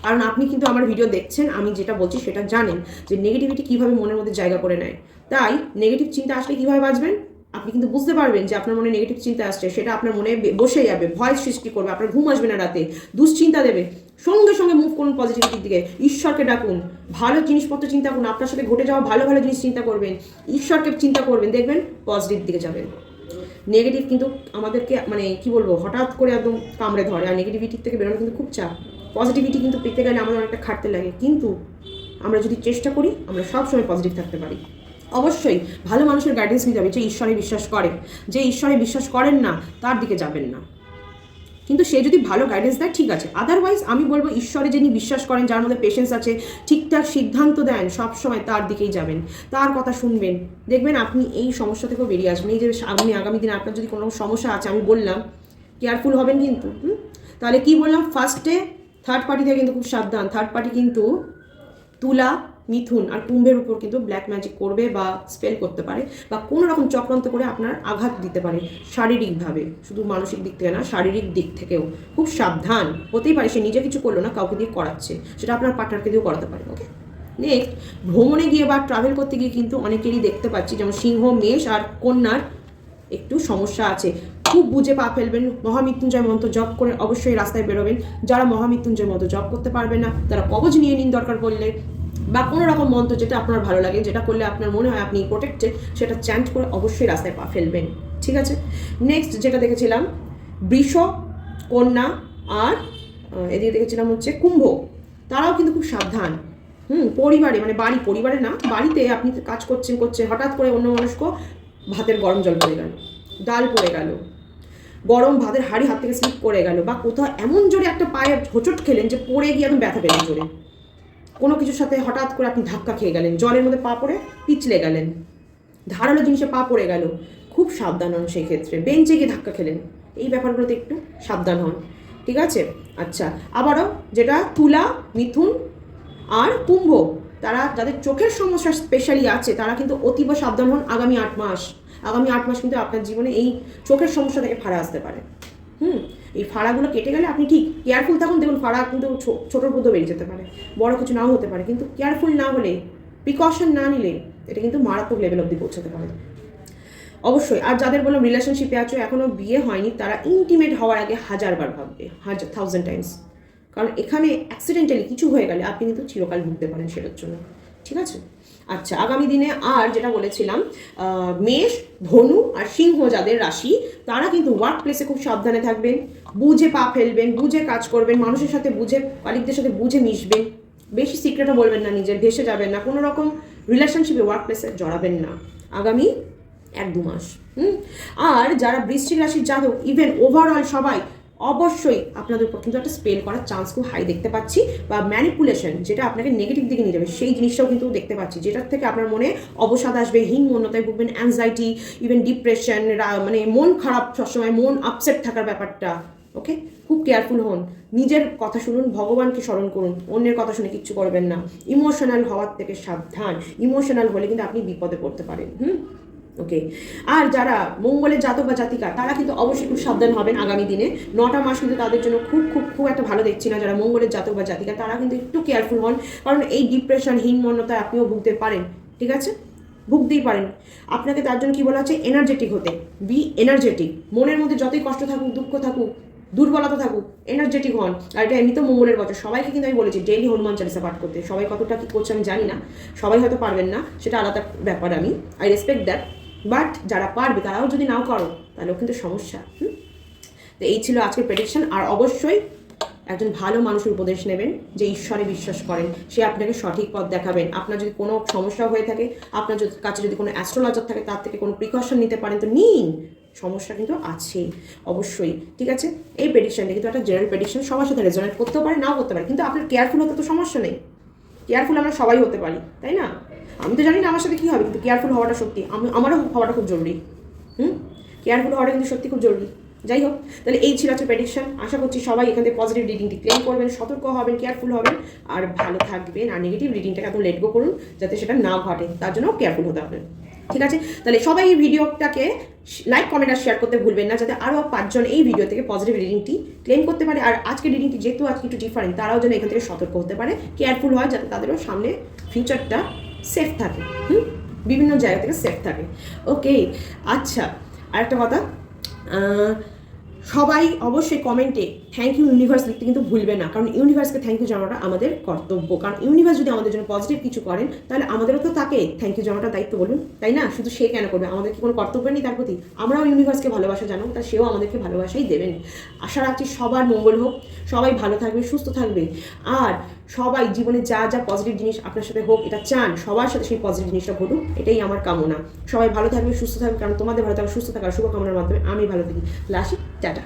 কারণ আপনি কিন্তু আমার ভিডিও দেখছেন, আমি যেটা বলছি সেটা জানেন যে নেগেটিভিটি কীভাবে মনের মধ্যে জায়গা করে নেয়। তাই নেগেটিভ চিন্তা আসলে কীভাবে বাঁচবেন আপনি কিন্তু বুঝতে পারবেন যে আপনার মনে নেগেটিভ চিন্তা আসছে, সেটা আপনার মনে বসে যাবে, ভয় সৃষ্টি করবে, আপনার ঘুম আসবে না রাতে, দুশ্চিন্তা দেবে। সঙ্গে সঙ্গে মুভ করুন পজিটিভিটির দিকে, ঈশ্বরকে ডাকুন, ভালো জিনিসপত্র চিন্তা করুন, আপনার সাথে ঘটে যাওয়া ভালো ভালো জিনিস চিন্তা করবেন, ঈশ্বরকে চিন্তা করবেন, দেখবেন পজিটিভ দিকে যাবেন। নেগেটিভ কিন্তু আমাদেরকে মানে কি বলবো হঠাৎ করে একদম কামড়ে ধরে, আর নেগেটিভিটির থেকে বেরোনো কিন্তু খুব চাপ। পজিটিভিটি কিন্তু পেতে গেলে আমাদের অনেকটা খাটতে লাগে, কিন্তু আমরা যদি চেষ্টা করি আমরা সবসময় পজিটিভ থাকতে পারি। অবশ্যই ভালো মানুষের গাইডেন্স নিতে হবে, যে ঈশ্বরে বিশ্বাস করে। যে ঈশ্বরে বিশ্বাস করেন না তার দিকে যাবেন না, কিন্তু সে যদি ভালো গাইডেন্স দেয় ঠিক আছে। আদারওয়াইজ আমি বলবো ঈশ্বরে যিনি বিশ্বাস করেন, যার মধ্যে পেশেন্স আছে, ঠিকঠাক সিদ্ধান্ত দেন, সবসময় তার দিকেই যাবেন, তার কথা শুনবেন, দেখবেন আপনি এই সমস্যা থেকেও বেরিয়ে আসবেন। এই যে আপনি আগামী দিনে আপনার যদি কোনো সমস্যা আছে, আমি বললাম কেয়ারফুল হবেন কিন্তু। তাহলে কি বললাম, ফার্স্টে থার্ড পার্টি থেকে কিন্তু খুব সাবধান। থার্ড পার্টি কিন্তু তুলা, মিথুন আর কুম্ভের উপর কিন্তু ব্ল্যাক ম্যাজিক করবে বা স্পেল করতে পারে, বা কোনো রকম চক্রান্ত করে আপনার আঘাত দিতে পারে শারীরিকভাবে, শুধু মানসিক দিক থেকে না, শারীরিক দিক থেকেও খুব সাবধান হতেই পারে। সে নিজে কিছু করলো না, কাউকে দিয়ে করাচ্ছে, সেটা আপনার পার্টনারকে দিয়েও করাতে পারে। ওকে, নেক্সট, ভ্রমণে গিয়ে বা ট্রাভেল করতে গিয়ে কিন্তু অনেকেরই দেখতে পাচ্ছি, যেমন সিংহ, মেষ আর কন্যার একটু সমস্যা আছে। খুব বুঝে পা ফেলবেন, মহামৃত্যুঞ্জয় মন্ত্র জপ করে অবশ্যই রাস্তায় বেরোবেন। যারা মহামৃত্যুঞ্জয় মন্ত্র জপ করতে পারবে না, তারা কবচ নিয়ে নিন দরকার পড়লে, বা কোনো রকম মন্ত্র যেটা আপনার ভালো লাগে, যেটা করলে আপনার মনে হয় আপনি প্রোটেক্টেড, সেটা চ্যান্ট করে অবশ্যই রাস্তায় পা ফেলবেন। ঠিক আছে, নেক্সট যেটা দেখেছিলাম বৃষ, কন্যা আর এদিকে দেখেছিলাম হচ্ছে কুম্ভ, তারাও কিন্তু খুব সাবধান। পরিবারে, মানে পরিবারে না, বাড়িতে আপনি কাজ করছেন হঠাৎ করে অন্য মানুষকে ভাতের গরম জল পড়ে গেল, ডাল পড়ে গেল, গরম ভাতের হাঁড়ি হাত থেকে স্লিপ করে গেল, বা কোথাও এমন জোরে একটা পায়ে হোঁচট খেলেন যে পড়ে গিয়ে আপনি ব্যথা পেলেন জোরে, কোনো কিছুর সাথে হঠাৎ করে আপনি ধাক্কা খেয়ে গেলেন, জলের মধ্যে পা পড়ে পিছলে গেলেন, ধারালো জিনিসে পা পড়ে গেল, খুব সাবধান হন সেই ক্ষেত্রে। বেঞ্চে গিয়ে ধাক্কা খেলেন, এই ব্যাপারগুলোতে একটু সাবধান হন। ঠিক আছে, আচ্ছা, আবারও যেটা তুলা, মিথুন আর কুম্ভ, তারা যাদের চোখের সমস্যা স্পেশালি আছে, তারা কিন্তু অতীব সাবধান হন। আগামী 8 মাস কিন্তু আপনার জীবনে এই চোখের সমস্যা থেকে ফাড়া আসতে পারে। এই ফাড়াগুলো কেটে গেলে আপনি ঠিক কেয়ারফুল থাকুন। দেখুন, ফাড়া কিন্তু ছোটোর মধ্যে বেরিয়ে যেতে পারে, বড় কিছু নাও হতে পারে, কিন্তু কেয়ারফুল না হলে, প্রিকশন না নিলে এটা কিন্তু মারাত্মক লেভেল অবধি পৌঁছাতে পারে। অবশ্যই। আর যাদের বললাম রিলেশনশিপে আছো, এখনও বিয়ে হয়নি, তারা ইন্টিমেট হওয়ার আগে 1000 বার ভাববে, 1000 টাইমস, কারণ এখানে অ্যাক্সিডেন্টালি কিছু হয়ে গেলে আপনি কিন্তু চিরকাল ভুগতে পারেন সেটার জন্য। ঠিক আছে, আচ্ছা, আগামী দিনে আর যেটা বলেছিলাম, মেষ, ধনু আর সিংহ যাদের রাশি, তারা কিন্তু ওয়ার্ক প্লেসে খুব সাবধানে থাকবেন, বুঝে পা ফেলবেন, বুঝে কাজ করবেন, মানুষের সাথে বুঝে, কলিগদের সাথে বুঝে মিশবেন, বেশি সিক্রেটও বলবেন না, নিজের ভেসে যাবেন না, কোনো রকম রিলেশনশিপে ওয়ার্ক প্লেসে জড়াবেন না আগামী 1-2 মাস। আর যারা বৃশ্চিক রাশির জাতক, ইভেন ওভারঅল সবাই, অবশ্যই আপনাদের উপর কিন্তু একটা স্পেল করার চান্স খুব হাই দেখতে পাচ্ছি, বা ম্যানিপুলেশন, যেটা আপনাকে নেগেটিভ দিকে নিয়ে যাবে, সেই জিনিসটাও কিন্তু দেখতে পাচ্ছি, যেটার থেকে আপনার মনে অবসাদ আসবে, হীনমন্যতায় ভুগবেন, অ্যাংজাইটি, ইভেন ডিপ্রেশন, মানে মন খারাপ, সবসময় মন আপসেট থাকার ব্যাপারটা। ওকে, খুব কেয়ারফুল হন, নিজের কথা শুনুন, ভগবানকে স্মরণ করুন, অন্যের কথা শুনে কিচ্ছু করবেন না, ইমোশনাল হওয়ার থেকে সাবধান। ইমোশনাল হলে কিন্তু আপনি বিপদে পড়তে পারেন। ওকে, আর যারা মঙ্গলের জাতক বা জাতিকা, তারা কিন্তু অবশ্যই খুব সাবধান হবেন আগামী দিনে। 9টা মাস কিন্তু তাদের জন্য খুব খুব খুব একটা ভালো দেখছি না। যারা মঙ্গলের জাতক বা জাতিকা, তারা কিন্তু একটু কেয়ারফুল হন, কারণ এই ডিপ্রেশন, হীনমন্যতায় আপনিও ভুগতে পারেন। ঠিক আছে, ভুগতেই পারেন। আপনাকে তার জন্য কি বলা হচ্ছে, এনার্জেটিক হতে, বি এনার্জেটিক। মনের মধ্যে যতই কষ্ট থাকুক, দুঃখ থাকুক, দুর্বলতা থাকুক, এনার্জেটিক হন। আর এটা এমনিতে মঙ্গলের বছর, সবাইকে কিন্তু আমি বলেছি ডেইলি হনুমান চালিসা পাঠ করতে। সবাই কতটা কী করছে আমি জানি না, সবাই হয়তো পারবেন না, সেটা আলাদা ব্যাপার, আই রেসপেক্ট দ্যাট, বাট যারা পারবে তারাও যদি নাও করো, তাহলেও কিন্তু সমস্যা। তো এই ছিল আজকের প্রেডিকশন। আর অবশ্যই একজন ভালো মানুষের উপদেশ নেবেন, যে ঈশ্বরে বিশ্বাস করেন, সে আপনাকে সঠিক পথ দেখাবেন। আপনার যদি কোনো সমস্যা হয়ে থাকে, আপনার কাছে যদি কোনো অ্যাস্ট্রোলজার থাকে, তার থেকে কোনো প্রিকশন নিতে পারেন তো নিন, সমস্যা কিন্তু আছেই অবশ্যই। ঠিক আছে, এই প্রেডিকশনটা কিন্তু একটা জেনারেল প্রেডিকশন, সবার সাথে রেজোনেট করতেও পারে, নাও করতে পারে, কিন্তু আপনার কেয়ারফুল হতে তো সমস্যা নেই। কেয়ারফুল আমরা সবাই হতে পারি, তাই না? আমি তো জানি না আমার সাথে কী হবে, কিন্তু কেয়ারফুল হওয়াটা সত্যি, আমারও হওয়াটা খুব জরুরি। কেয়ারফুল হওয়াটা কিন্তু সত্যি খুব জরুরি। যাই হোক, তাহলে এই ছিল আজকে প্রেডিকশন। আশা করছি সবাই এখান থেকে পজিটিভ রিডিংটি ক্লেম করবেন, সতর্ক হবেন, কেয়ারফুল হবেন, আর ভালো থাকবেন। আর নেগেটিভ রিডিংটাকে একদম লেট গো করুন, যাতে সেটা না ঘটে, তার জন্য কেয়ারফুল হতে হবে। ঠিক আছে, তাহলে সবাই এই ভিডিওটাকে লাইক, কমেন্ট আর শেয়ার করতে ভুলবেন না, যাতে আরও 5 জন এই ভিডিও থেকে পজিটিভ রিডিংটি ক্লেম করতে পারে। আর আজকের রিডিংটি যেহেতু আজকে একটু ডিফারেন্ট, তারাও যেন এখান থেকে সতর্ক হতে পারে, কেয়ারফুল হয়, যাতে তাদেরও সামনে ফিউচারটা সেফ থাকে, বিভিন্ন জায়গা থেকে সেফ থাকে। ওকে, আচ্ছা, আরেকটা কথা, সবাই অবশ্যই কমেন্টে থ্যাংক ইউ ইউনিভার্স লিখতে কিন্তু ভুলবে না, কারণ ইউনিভার্সকে থ্যাংক ইউ জানাটা আমাদের কর্তব্য। কারণ ইউনিভার্স যদি আমাদের জন্য পজিটিভ কিছু করেন তাহলে আমাদেরও তো তাকে থ্যাংক ইউ জানাটা দায়িত্ব, বলুন তাই না? শুধু সে কেন করবে, আমাদের কি কোনো কর্তব্য নেই তার প্রতি? আমরাও ইউনিভার্সকে ভালোবাসা জানাবো, তা সেও আমাদেরকে ভালোবাসাই দেবেন। আশা রাখছি সবার মঙ্গল হোক, সবাই ভালো থাকবে, সুস্থ থাকবে, আর সবাই জীবনে যা যা পজিটিভ জিনিস আপনার সাথে হোক এটা চান, সবার সাথে সেই পজিটিভ জিনিসটা ঘটুক, এটাই আমার কামনা। সবাই ভালো থাকবে, সুস্থ থাকবে, কারণ তোমাদের ভালো থাকবে, সুস্থ থাকার শুভকামনার মাধ্যমে আমি ভালো থাকি। লাসি, টাটা।